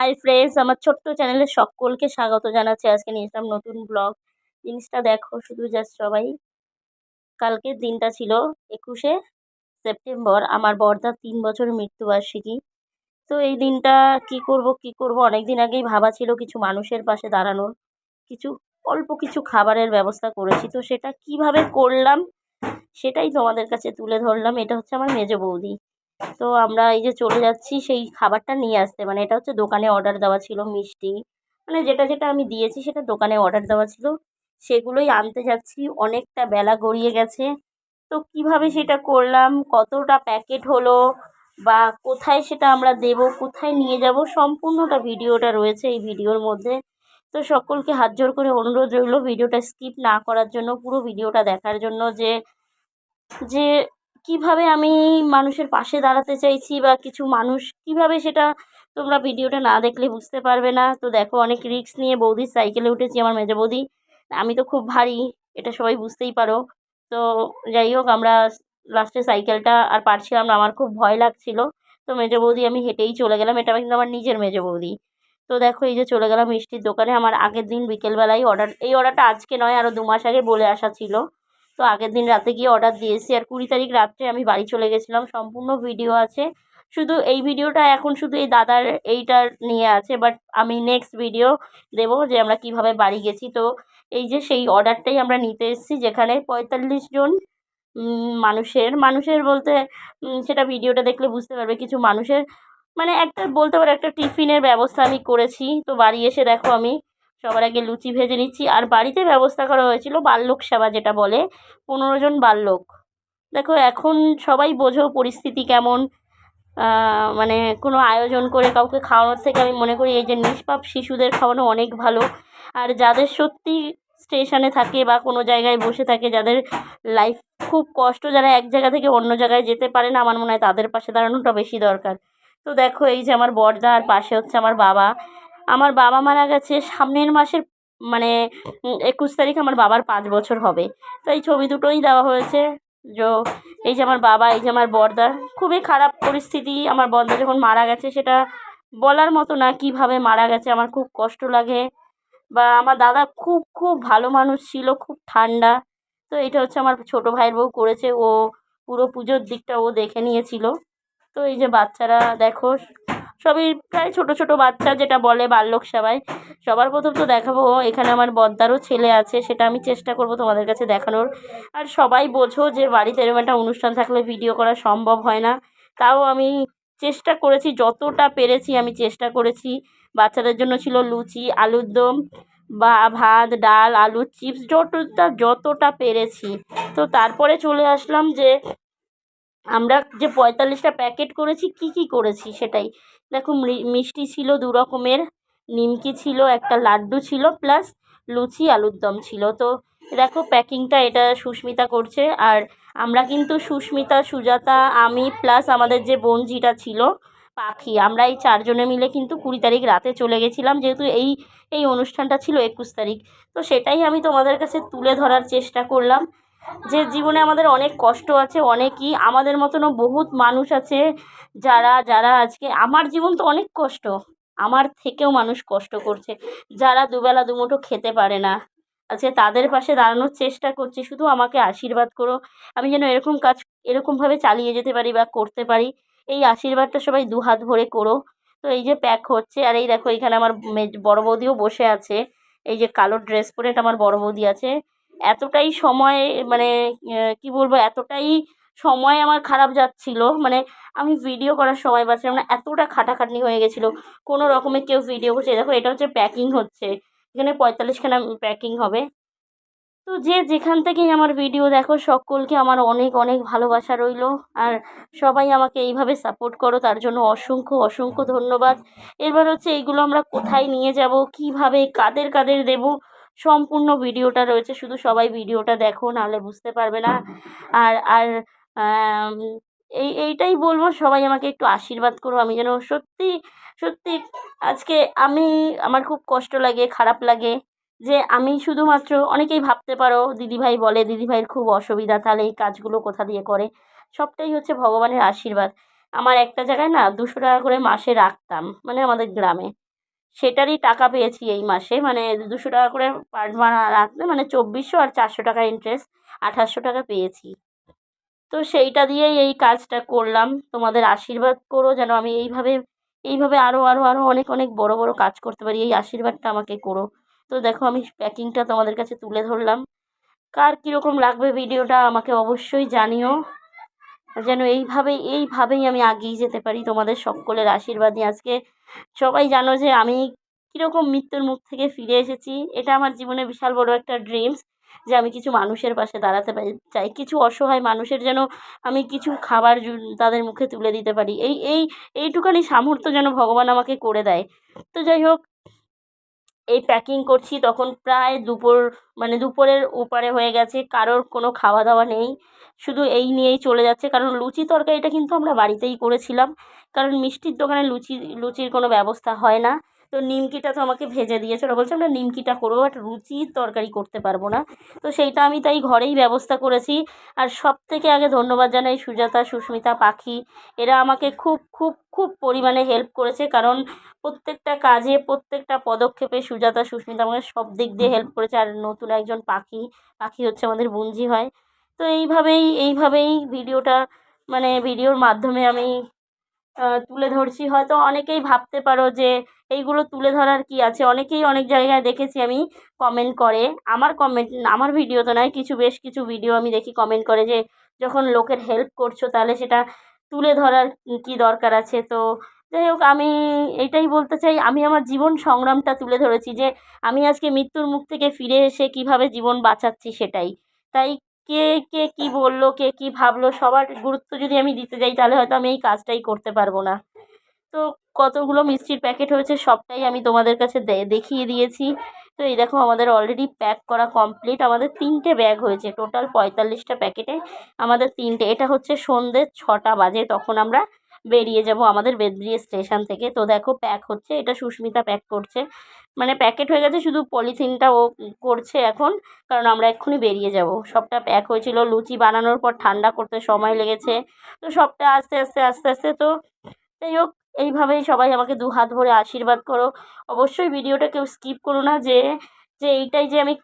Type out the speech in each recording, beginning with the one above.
Hi friends, আমার ছোট্ট চ্যানেলে সকলকে স্বাগত জানাচ্ছি। আজকে নিয়ে এসলাম নতুন ব্লগ। জিনিসটা দেখো শুধু, জাস্ট সবাই। কালকের দিনটা ছিল 21শে সেপ্টেম্বর, আমার বড়দার 3 বছরের মৃত্যুবার্ষিকী। তো এই দিনটা কি করব অনেকদিন আগেই ভাবা ছিল কিছু মানুষের পাশে দাঁড়ানোর, কিছু অল্প কিছু খাবারের ব্যবস্থা করেছি। তো সেটা কিভাবে করলাম সেটাই তোমাদের কাছে তুলে ধরলাম। এটা হচ্ছে আমার মেজ বৌদি। তো আমরা এই যে চলে যাচ্ছি সেই খাবারটা নিয়ে আসতে, মানে এটা হচ্ছে দোকানে অর্ডার দেওয়া ছিল মিষ্টি, মানে যেটা যেটা আমি দিয়েছি সেটা দোকানে অর্ডার দেওয়া ছিল, সেগুলোই আনতে যাচ্ছি। অনেকটা বেলা গড়িয়ে গেছে। তো কিভাবে সেটা করলাম, কতটা প্যাকেট হলো, বা কোথায় সেটা আমরা দেব, কোথায় নিয়ে যাব, সম্পূর্ণটা ভিডিওটা রয়েছে এই ভিডিওর মধ্যে। তো সকলকে হাত জোড় করে অনুরোধ রইল ভিডিওটা স্কিপ না করার জন্য, পুরো ভিডিওটা দেখার জন্য, যে যে কিভাবে আমি মানুষের পাশে দাঁড়াতে চাইছি, বা কিছু মানুষ কিভাবে, সেটা তোমরা ভিডিওটা না দেখলে বুঝতে পারবে না। তো দেখো, অনেক রিস্ক নিয়ে বৌদির সাইকেলে উঠেছি, আমার মেজ বৌদি। আমি তো খুব ভারী, এটা সবাই বুঝতেই পারো। তো যাই হোক, আমরা লাস্টে সাইকেলটা আর পারছিলাম না, আমার খুব ভয় লাগছিল। তো মেজ বৌদি আমি হেঁটেই চলে গেলাম, এটা কিন্তু আমার নিজের মেজ বৌদি। তো দেখো, এই যে চলে গেলাম মিষ্টির দোকানে। আমার আগের দিন বিকেলবেলায় অর্ডারটা আজকে নয়, আরও 2 মাস আগে বলে আসা ছিল। তো আগের দিন রাতে গিয়ে অর্ডার দিয়েছি, আর 20 তারিখ রাত্রে আমি বাড়ি চলে গেছিলাম। সম্পূর্ণ ভিডিও আছে, শুধু এই ভিডিওটা এখন শুধু এই দাদার এইটার নিয়ে আছে, বাট আমি নেক্সট ভিডিও দেবো যে আমরা কিভাবে বাড়ি গেছি। তো এই যে সেই অর্ডারটাই আমরা নিতে এসেছি, যেখানে 45 জন মানুষের বলতে, সেটা ভিডিওটা দেখলে বুঝতে পারবে, কিছু মানুষের মানে একটা বলতে পারো একটা টিফিনের ব্যবস্থা আমি করেছি। তো বাড়ি এসে দেখো, আমি সবার আগে লুচি ভেজে নিচ্ছি। আর বাড়িতে ব্যবস্থা করা হয়েছিল বাল্যক সেবা, যেটা বলে 15 জন বাল্যক। দেখো, এখন সবাই বোঝো পরিস্থিতি কেমন। মানে কোনো আয়োজন করে কাউকে খাওয়ানোর থেকে আমি মনে করি এই যে নিষ্পাপ শিশুদের খাওয়ানো অনেক ভালো। আর যাদের সত্যি স্টেশনে থাকে বা কোনো জায়গায় বসে থাকে, যাদের লাইফ খুব কষ্ট, যারা এক জায়গা থেকে অন্য জায়গায় যেতে পারে না, আমার মনে হয় তাদের পাশে দাঁড়ানোটা বেশি দরকার। তো দেখো, এই যে আমার বড়দা, আর পাশে হচ্ছে আমার বাবা। আমার বাবা মারা গেছে সামনের মাসের, মানে 21 তারিখ আমার বাবার 5 বছর হবে। তো এই ছবি দুটোই দেওয়া হয়েছে। যো এই যে আমার বাবা, এই যে আমার বড়দা। খুবই খারাপ পরিস্থিতি। আমার বড়দা যখন মারা গেছে, সেটা বলার মতো না, কিভাবে মারা গেছে আমার খুব কষ্ট লাগে। বা আমার দাদা খুব খুব ভালো মানুষ ছিল, খুব ঠান্ডা। তো এটা হচ্ছে আমার ছোটো ভাইয়ের বউ করেছে, ও পুরো পুজোর দিকটা ও দেখে নিয়েছিল। তো এই যে বাচ্চারা দেখো, সবই প্রায় ছোট ছোট বাচ্চা, যেটা বলে বাল্যক সেবায়। সবার প্রথম তো দেখাবো, এখানে আমার বদ্দারও ছেলে আছে, সেটা আমি চেষ্টা করব তোমাদের কাছে দেখানোর। আর সবাই বোঝো যে বাড়িতে এরকম একটা অনুষ্ঠান থাকলে ভিডিও করা সম্ভব হয় না। তাও আমি চেষ্টা করেছি, যতটা পেরেছি আমি চেষ্টা করেছি। বাচ্চাদের জন্য ছিল লুচি, আলুর দম, বা ভাত, ডাল, আলুর চিপস, যতটা পেরেছি। তো তারপরে চলে আসলাম যে আমরা যে 45টা প্যাকেট করেছি, কি কি করেছি সেটাই দেখো। মিষ্টি ছিল 2 রকমের, নিমকি ছিল, একটা লাড্ডু ছিল, প্লাস লুচি, আলুর দম ছিল। তো দেখো, প্যাকিংটা এটা সুস্মিতা করছে। আর আমরা কিন্তু সুস্মিতা, সুজাতা, আমি, প্লাস আমাদের যে বোনঝিটা ছিল পাখি, আমরা এই 4 জনে মিলে কিন্তু 20 তারিখ রাতে চলে গেছিলাম, যেহেতু এই অনুষ্ঠানটা ছিল 21 তারিখ। তো সেটাই আমি তোমাদের কাছে তুলে ধরার চেষ্টা করলাম, যে জীবনে আমাদের অনেক কষ্ট আছে, অনেকই আমাদের মতনও বহুত মানুষ আছে, যারা যারা আজকে, আমার জীবন তো অনেক কষ্ট, আমার থেকেও মানুষ কষ্ট করছে, যারা দুবেলা দুমুঠো খেতে পারে না। আজকে তাদের পাশে দাঁড়ানোর চেষ্টা করছি। শুধু আমাকে আশীর্বাদ করো, আমি যেন এরকম কাজ এরকমভাবে চালিয়ে যেতে পারি বা করতে পারি। এই আশীর্বাদটা সবাই দুহাত ভরে করো। তো এই যে প্যাক হচ্ছে, আর এই দেখো, এখানে আমার বড় বৌদিও বসে আছে। এই যে কালো ড্রেস পরে, এটা আমার বড় বৌদি আছে। এতটাই সময়, মানে কি বলবো, এতটাই সময় আমার খারাপ যাচ্ছিল, মানে আমি ভিডিও করার সময় পাচ্ছিলাম না, এতটা খাটাখাটনি হয়ে গেছিলো। কোনো রকমে কেউ ভিডিও করছে, দেখো এটা হচ্ছে প্যাকিং হচ্ছে, এখানে 45খানা প্যাকিং হবে। তো যে যেখান থেকেই আমার ভিডিও দেখো, সকলকে আমার অনেক অনেক ভালোবাসা রইলো। আর সবাই আমাকে এইভাবে সাপোর্ট করো, তার জন্য অসংখ্য অসংখ্য ধন্যবাদ। এবার হচ্ছে এইগুলো আমরা কোথায় নিয়ে যাব, কিভাবে, কাদের কাদের দেব, সম্পূর্ণ ভিডিওটা রয়েছে, শুধু সবাই ভিডিওটা দেখো, নাহলে বুঝতে পারবে না। আর আর আম, এইটাই বলবো, সবাই আমাকে একটু আশীর্বাদ করো, আমি যেন সত্যি সত্যি আজকে আমি, আমার খুব কষ্ট লাগে, খারাপ লাগে, যে আমি শুধুমাত্র, অনেকেই ভাবতে পারো দিদিভাই বলে দিদিভাইয়ের খুব অসুবিধা, তাহলে এই কাজগুলো কোথা দিয়ে করে। সবটাই হচ্ছে ভগবানের আশীর্বাদ। আমার একটা জায়গায় না 200 টাকা করে মাসে রাখতাম, মানে আমাদের গ্রামে। সেটারই টাকা পেয়েছি এই মাসে, মানে 200 টাকা করে পার রাখলে মানে 2400 আর 400 টাকা ইন্টারেস্ট, 2800 টাকা পেয়েছি। তো সেইটা দিয়েই এই কাজটা করলাম। তোমাদের আশীর্বাদ করো যেন আমি এইভাবে এইভাবে আরও আরও আরও অনেক অনেক বড় বড় কাজ করতে পারি, এই আশীর্বাদটা আমাকে করো। তো দেখো আমি প্যাকিংটা তোমাদের কাছে তুলে ধরলাম। কার কীরকম লাগবে ভিডিওটা আমাকে অবশ্যই জানিও, যেন এইভাবেই আমি এগিয়ে যেতে পারি তোমাদের সকলের আশীর্বাদ নিয়ে। আজকে সবাই জানো যে আমি কীরকম মৃত্যুর মুখ থেকে ফিরে এসেছি। এটা আমার জীবনে বিশাল বড় একটা ড্রিমস, যে আমি কিছু মানুষের পাশে দাঁড়াতে চাই, কিছু অসহায় মানুষের যেন আমি কিছু খাবার তাদের মুখে তুলে দিতে পারি। এইটুখানি সামর্থ্য যেন ভগবান আমাকে করে দেয়। তো যাই হোক, এই প্যাকিং করছি তখন প্রায় দুপুর, মানে দুপুরের ওপারে হয়ে গেছে, কারোর কোনো খাওয়া দাওয়া নেই, শুধু এই নিয়েই চলে যাচ্ছে। কারণ লুচি তরকারিটা কিন্তু আমরা বাড়িতেই করেছিলাম, কারণ মিষ্টির দোকানে লুচির কোনো ব্যবস্থা হয় না। তো নিমকিটা তো আমাকে ভেজে দিয়েছে, ওরা বলছে আমরা নিমকিটা করবো, বাট লুচির তরকারি করতে পারবো না। তো সেইটা আমি তাই ঘরেই ব্যবস্থা করেছি। আর সবথেকে আগে ধন্যবাদ জানাই সুজাতা, সুস্মিতা, পাখি। এরা আমাকে খুব খুব খুব পরিমাণে হেল্প করেছে, কারণ প্রত্যেকটা কাজে প্রত্যেকটা পদক্ষেপে সুজাতা, সুস্মিতা আমাকে সব দিক দিয়ে হেল্প করেছে। আর নতুন একজন পাখি হচ্ছে আমাদের বুঞ্জি হয়। তো এইভাবেই ভিডিওটা, মানে ভিডিওর মাধ্যমে আমি তুলে ধরছি। হয়তো অনেকেই ভাবতে পারো যে এইগুলো তুলে ধরার কী আছে, অনেকেই অনেক জায়গায় দেখেছি আমি কমেন্ট করে, আমার ভিডিও তো নয়, বেশ কিছু ভিডিও আমি দেখি কমেন্ট করে যে যখন লোকের হেল্প করছো তাহলে সেটা তুলে ধরার কী দরকার আছে। তো যাই হোক, আমি এইটাই বলতে চাই, আমি আমার জীবন সংগ্রামটা তুলে ধরেছি, যে আমি আজকে মৃত্যুর মুখ থেকে ফিরে এসে কীভাবে জীবন বাঁচাচ্ছি সেটাই। তাই কে কে কী বললো, কে কী ভাবলো, সবার গুরুত্ব যদি আমি দিতে যাই তাহলে হয়তো আমি এই কাজটাই করতে পারবো না। তো কতগুলো মিষ্টির প্যাকেট হয়েছে সবটাই আমি তোমাদের কাছে দেখিয়ে দিয়েছি। তো এই দেখো আমাদের অলরেডি প্যাক করা কমপ্লিট। আমাদের 3টে ব্যাগ হয়েছে, টোটাল 45টা প্যাকেটে আমাদের 3টে। এটা হচ্ছে সন্ধ্যে 6টা বাজে, তখন আমরা বেরিয়ে যাব আমাদের বেদব্রিজ স্টেশন থেকে। তো দেখো প্যাক হচ্ছে, এটা সুস্মিতা প্যাক করছে, মানে প্যাকেট হয়ে গেছে, শুধু পলিথিনটা ও করছে এখন, কারণ আমরা এক্ষুনি বেরিয়ে যাব। সবটা প্যাক হয়েছিল, লুচি বানানোর পর ঠান্ডা করতে সময় লেগেছে, তো সবটা আস্তে আস্তে আস্তে আস্তে। তো যাই হোক, এইভাবেই সবাই আমাকে দু হাত ভরে আশীর্বাদ করো। অবশ্যই ভিডিওটা কেউ স্কিপ করো না, যে যে এইটাই যে আমি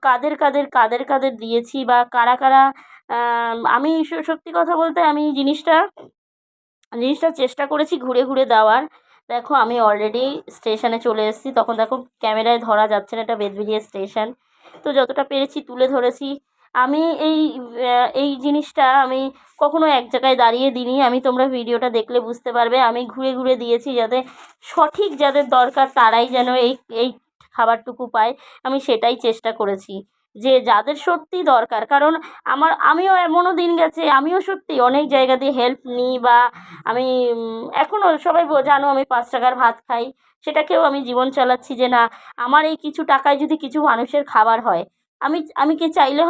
কাদের দিয়েছি বা কারা কারা, আমি সত্যি কথা বলতে আমি জিনিসটা চেষ্টা করেছি ঘুরে ঘুরে দেওয়ার। দেখো আমি অলরেডি স্টেশনে চলে এসেছি, তখন দেখো ক্যামেরায় ধরা যাচ্ছে না, এটা বেদবেরিয়া স্টেশন। তো যতটা পেরেছি তুলে ধরেছি। আমি এই জিনিসটা আমি কখনো এক জায়গায় দাঁড়িয়ে দিইনি, আমি তোমরা ভিডিওটা দেখলে বুঝতে পারবে, আমি ঘুরে ঘুরে দিয়েছি, যাতে সঠিক যাদের দরকার তারাই যেন এই খাবারটুকু পায়, আমি সেটাই চেষ্টা করেছি, যে যাদের সত্যিই দরকার। কারণ আমিও এমনও দিন গেছে, আমিও সত্যি অনেক জায়গা দিয়ে হেল্প নিই, বা আমি এখনও সবাই জানো আমি 5 টাকার ভাত খাই, সেটাকেও আমি জীবন চালাচ্ছি, যে না আমার এই কিছু টাকায় যদি কিছু মানুষের খাবার হয়, আমি কি চাইলে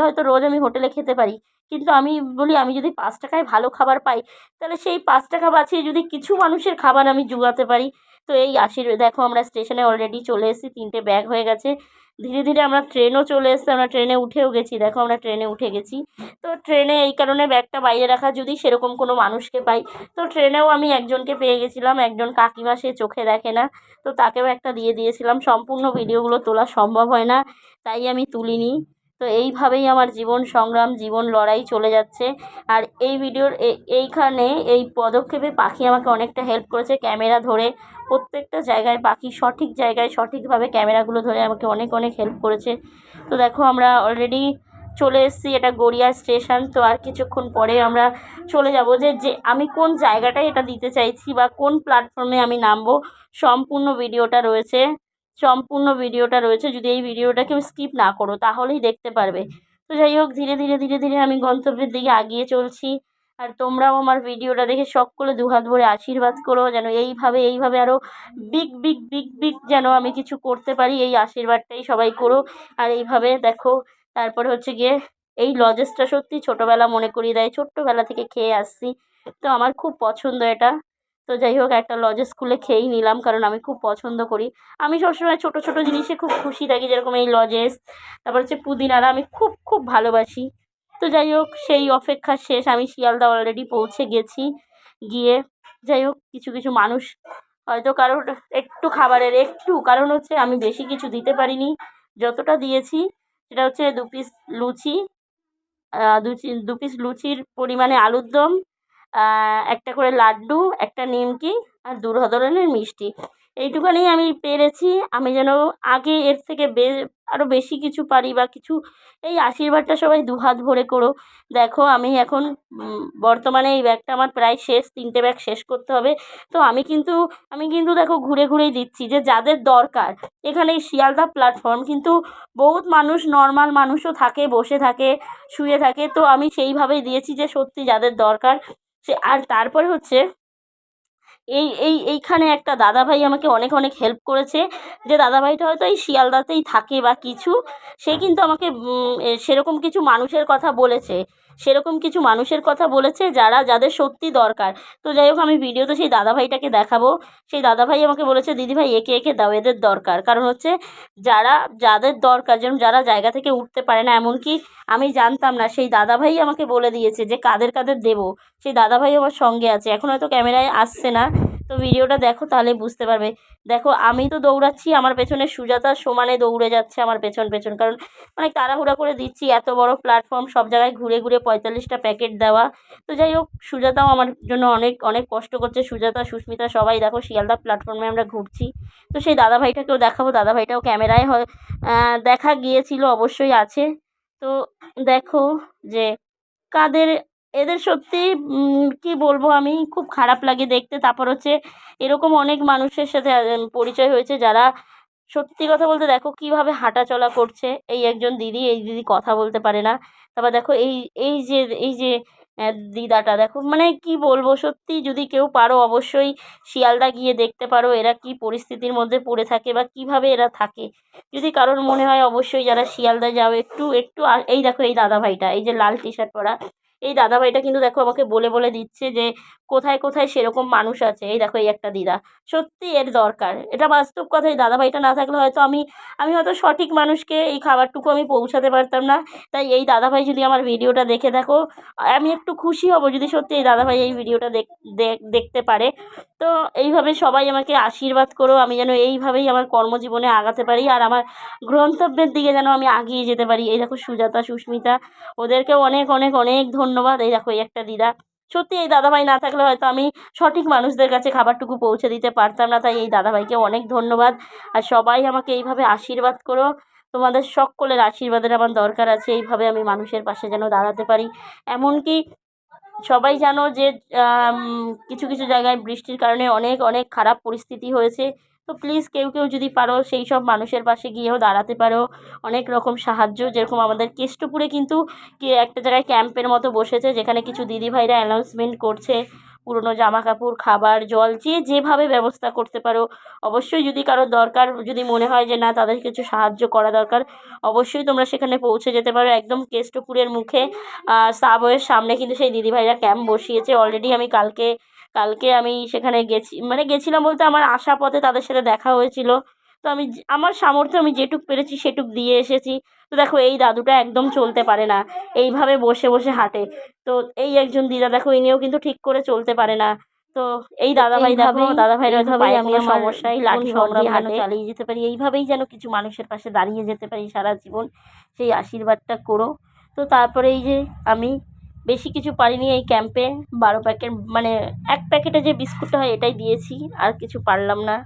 হয়তো রোজ আমি হোটেলে খেতে পারি, কিন্তু আমি বলি আমি যদি 5 টাকায় ভালো খাবার পাই, তাহলে সেই 5 টাকা বাঁচিয়ে যদি কিছু মানুষের খাবার আমি জোগাতে পারি। তো এই আশীর্বাদ। দেখো আমরা স্টেশনে অলরেডি চলে এসেছি, 3টে ব্যাগ হয়ে গেছে। ধীরে ধীরে আমরা ট্রেনও চলে এসেছি, আমরা ট্রেনে উঠেও গেছি, দেখো আমরা ট্রেনে উঠে গেছি। তো ট্রেনে এই কারণে ব্যাগটা বাইরে রাখা, যদি সেরকম কোনো মানুষকে পাই। তো ট্রেনেও আমি একজনকে পেয়ে গেছিলাম, একজন কাকিমা, সে চোখে দেখে না, তো তাকেও একটা দিয়ে দিয়েছিলাম। সম্পূর্ণ ভিডিওগুলো তোলা সম্ভব হয় না, তাই আমি তুলিনি। তো এইভাবেই আমার জীবন সংগ্রাম, জীবন লড়াই চলে যাচ্ছে। আর এই ভিডিওর এইখানে এই পদক্ষেপে পাখি আমাকে অনেকটা হেল্প করেছে, ক্যামেরা ধরে প্রত্যেকটা জায়গায় পাখি সঠিক জায়গায় সঠিকভাবে ক্যামেরাগুলো ধরে আমাকে অনেক অনেক হেল্প করেছে। তো দেখো আমরা অলরেডি চলে এসেছি, এটা গড়িয়া স্টেশন। তো আর কিছুক্ষণ পরে আমরা চলে যাব, যে আমি কোন জায়গাটায় এটা দিতে চাইছি বা কোন প্ল্যাটফর্মে আমি নামবো, সম্পূর্ণ ভিডিওটা রয়েছে। যদি এই ভিডিওটা কেউ স্কিপ না করো তাহলেই দেখতে পারবে। তো যাই হোক, ধীরে ধীরে ধীরে ধীরে আমি গন্তব্যের দিকে এগিয়ে চলছি। আর তোমরাও আমার ভিডিওটা দেখে সকলে দুহাত ভরে আশীর্বাদ করো, যেন এইভাবে আরও বিগ বিগ বিগ বিগ যেন আমি কিছু করতে পারি, এই আশীর্বাদটাই সবাই করো। আর এইভাবে দেখো, তারপরে হচ্ছে গিয়ে এই লজেসটা সত্যি ছোটোবেলা মনে করিয়ে দেয়, ছোট্টবেলা থেকে খেয়ে আসছি, তো আমার খুব পছন্দ এটা। তো যাই হোক, একটা লজেস খুলে খেয়েই নিলাম, কারণ আমি খুব পছন্দ করি। আমি সবসময় ছোটো ছোটো জিনিসে খুব খুশি থাকি, যেরকম এই লজেস, তারপর হচ্ছে পুদিনারা আমি খুব খুব ভালোবাসি। তো যাই হোক, সেই অপেক্ষা শেষ, আমি শিয়ালদা অলরেডি পৌঁছে গেছি। গিয়ে যাই হোক, কিছু কিছু মানুষ হয়তো কারোর একটু খাবারের একটু, কারণ হচ্ছে আমি বেশি কিছু দিতে পারিনি। যতটা দিয়েছি সেটা হচ্ছে 2 পিস লুচি, 2 পিস লুচির পরিমাণে আলুর দম, একটা করে লাড্ডু, একটা নিমকি আর 2 ধরনের মিষ্টি। এইটুখানি আমি পেরেছি। আমি যেন আগে এর থেকে আরও বেশি কিছু পারি বা কিছু, এই আশীর্বাদটা সবাই দুহাত ভরে করো। দেখো আমি এখন বর্তমানে এই ব্যাগটা আমার প্রায় শেষ, 3টে ব্যাগ শেষ করতে হবে। তো আমি কিন্তু দেখো ঘুরে ঘুরেই দিচ্ছি যে যাদের দরকার। এখানে এই শিয়ালদা প্ল্যাটফর্ম কিন্তু বহুত মানুষ, নর্মাল মানুষও থাকে, বসে থাকে, শুয়ে থাকে। তো আমি সেইভাবেই দিয়েছি যে সত্যি যাদের দরকার সে। আর তারপরে হচ্ছে এইখানে একটা দাদাভাই আমাকে অনেক অনেক হেল্প করেছে, যে দাদাভাইটা হয়তো এই শিয়ালদাতেই থাকে বা কিছু। সে কিন্তু আমাকে সেরকম কিছু মানুষের কথা বলেছে যাদের সত্যি দরকার। তো যাই হোক, আমি ভিডিওতে সেই দাদাভাইটাকে দেখাবো। সেই দাদাভাই আমাকে বলেছে, দিদিভাই একে একে দাও, এদের দরকার। কারণ হচ্ছে যাদের দরকার, যেমন যারা জায়গা থেকে উঠতে পারে না, এমনকি আমি জানতাম না, সেই দাদাভাই আমাকে বলে দিয়েছে যে কাদের কাদের দেবো। সেই দাদাভাই আমার সঙ্গে আছে, এখন হয়তো ক্যামেরায় আসছে না। তো ভিডিওটা দেখো তাহলে বুঝতে পারবে। দেখো আমি তো দৌড়াচ্ছি, আমার পেছনে সুজাতা সমানে দৌড়ে যাচ্ছে আমার পেছন পেছন, কারণ অনেক তাড়াহুড়া করে দিচ্ছি। এত বড় প্ল্যাটফর্ম, সব জায়গায় ঘুরে ঘুরে 45টা প্যাকেট দেওয়া। তো যাই হোক, সুজাতাও আমার জন্য অনেক অনেক কষ্ট করছে। সুজাতা, সুস্মিতা সবাই দেখো শিয়ালদা প্ল্যাটফর্মে আমরা ঘুরছি। তো সেই দাদাভাইটাকেও দেখাবো, দাদাভাইটাও ক্যামেরায় দেখা গিয়েছিল, অবশ্যই আছে। তো দেখো যে কাদের, এদের সত্যি কী বলবো, আমি খুব খারাপ লাগে দেখতে। তারপর হচ্ছে এরকম অনেক মানুষের সাথে পরিচয় হয়েছে যারা সত্যি কথা বলতে দেখো কীভাবে হাঁটা চলা করছে। এই দিদি কথা বলতে পারে না। তারপর দেখো এই যে দিদাটা দেখো, মানে কি বলবো, সত্যি যদি কেউ পারো অবশ্যই শিয়ালদা গিয়ে দেখতে পারো এরা কি পরিস্থিতির মধ্যে পড়ে থাকে বা কিভাবে এরা থাকে। যদি কারোর মনে হয় অবশ্যই যারা শিয়ালদা যাও একটু একটু এই দেখো এই দাদাভাইটা, এই যে লাল টি শার্ট পরা এই দাদাভাইটা কিন্তু দেখো আমাকে বলে বলে দিচ্ছে যে কোথায় কোথায় সেরকম মানুষ আছে। এই দেখো এই একটা দিদা, সত্যি এর দরকার, এটা বাস্তব কথা। এই দাদাভাইটা না থাকলে হয়তো আমি হয়তো সঠিক মানুষকে এই খাবারটুকু আমি পৌঁছাতে পারতাম না। তাই এই দাদাভাই যদি আমার ভিডিওটা দেখে দেখো, আমি একটু খুশি হব যদি সত্যি এই দাদাভাই এই ভিডিওটা দেখতে পারে। তো এইভাবে সবাই আমাকে আশীর্বাদ করো, আমি যেন এইভাবেই আমার কর্মজীবনে আগাতে পারি আর আমার গন্তব্যের দিকে যেন আমি এগিয়ে যেতে পারি। এই দেখো সুজাতা, সুস্মিতা, ওদেরকেও অনেক অনেক অনেক ধন্যবাদ। এই দেখো এই একটা দিদা, সত্যি এই দাদাভাই না থাকলে হয়তো আমি সঠিক মানুষদের কাছে খাবারটুকু পৌঁছে দিতে পারতাম না। তাই এই দাদাভাইকে অনেক ধন্যবাদ। আর সবাই আমাকে এইভাবে আশীর্বাদ করো, তোমাদের সকলের আশীর্বাদের আমার দরকার আছে। এইভাবে আমি মানুষের পাশে যেন দাঁড়াতে পারি। এমনকি সবাই জানো যে কিছু কিছু জায়গায় বৃষ্টির কারণে অনেক অনেক খারাপ পরিস্থিতি হয়েছে। তো প্লিজ কেউ কেউ যদি পারো সেই সব মানুষের পাশে গিয়েও দাঁড়াতে পারো। অনেক রকম সাহায্য, যেরকম আমাদের কেষ্টপুরে কিন্তু একটা জায়গায় ক্যাম্পের মতো বসেছে, যেখানে কিছু দিদিভাইরা অ্যানাউন্সমেন্ট করছে পুরনো জামা কাপড়, খাবার, জল, যেভাবে ব্যবস্থা করতে পারো। অবশ্যই যদি কারোর দরকার, যদি মনে হয় যে না তাদের কিছু সাহায্য করা দরকার, অবশ্যই তোমরা সেখানে পৌঁছে যেতে পারো। একদম কেষ্টপুরের মুখে সাবওয়ের সামনে কিন্তু সেই দিদিভাইরা ক্যাম্প বসিয়েছে অলরেডি। আমি কালকে আমি সেখানে গেছিলাম বলতে আমার আসার পথে তাদের সাথে দেখা হয়েছিল। তো আমার সামর্থ্য আমি যেটুক পেরেছি সেটুক দিয়ে এসেছি। তো দেখো এই দাদুটা একদম চলতে পারে না, এইভাবে বসে বসে হাঁটে। তো এই একজন দিদা দেখো, ইনিও কিন্তু ঠিক করে চলতে পারে না। তো এই দাদাভাই দেখো, দাদাভাইয়ের হয়তো পায়ে কোনো সমস্যা, এই লাঠি দিয়ে হাঁটা চালিয়ে যেতে পারি। এইভাবেই যেন কিছু মানুষের পাশে দাঁড়িয়ে যেতে পারি সারা জীবন, সেই আশীর্বাদটা করো। তো তারপরে এই যে আমি বেশি কিছু পারিনি এই ক্যাম্পে, 12 প্যাকেট, 1 প্যাকেটে যে বিস্কুটটা হয় এটাই দিয়েছি, আর কিছু পারলাম না।